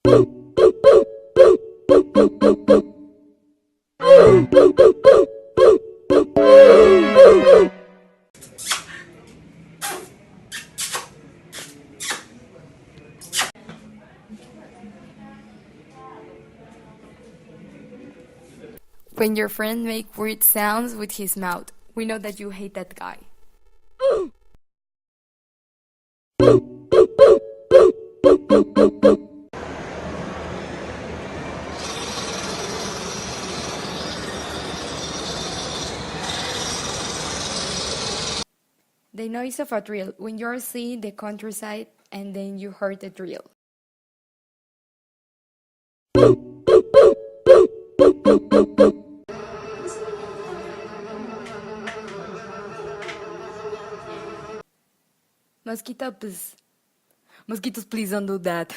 When your friend makes weird sounds with his mouth, we know that you hate that guy. The noise of a drill, when you're seeing the countryside and then you heard the drill. Mosquito, please. Mosquitoes, please don't do that.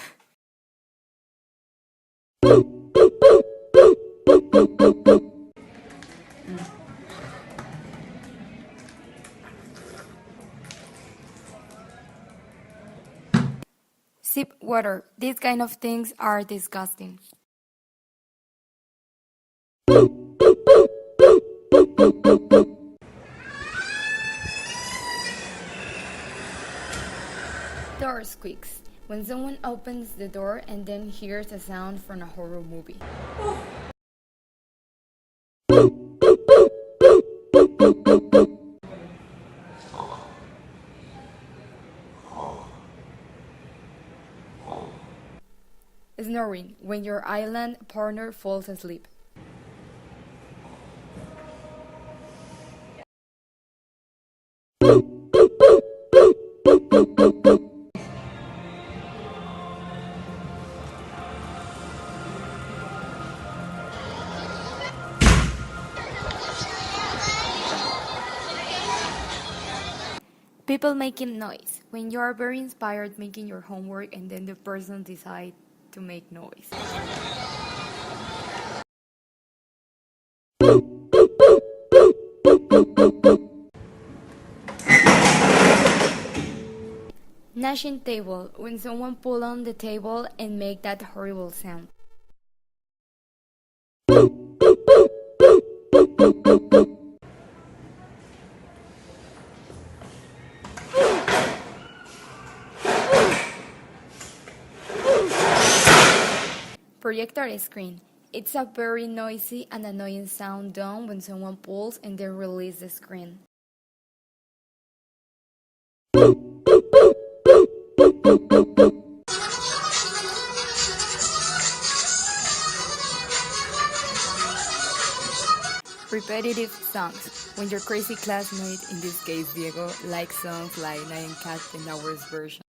Sip water. These kind of things are disgusting. Door squeaks. When someone opens the door and then hears a sound from a horror movie. Snoring. When your island partner falls asleep. People making noise. When you are very inspired making your homework and then the person decides to make noise. Gnashing table. When someone pull on the table and make that horrible sound. Projector screen. It's a very noisy and annoying sound done when someone pulls and then releases the screen. Repetitive songs. When your crazy classmate, in this case Diego, likes songs like Nine Cat and Hours version.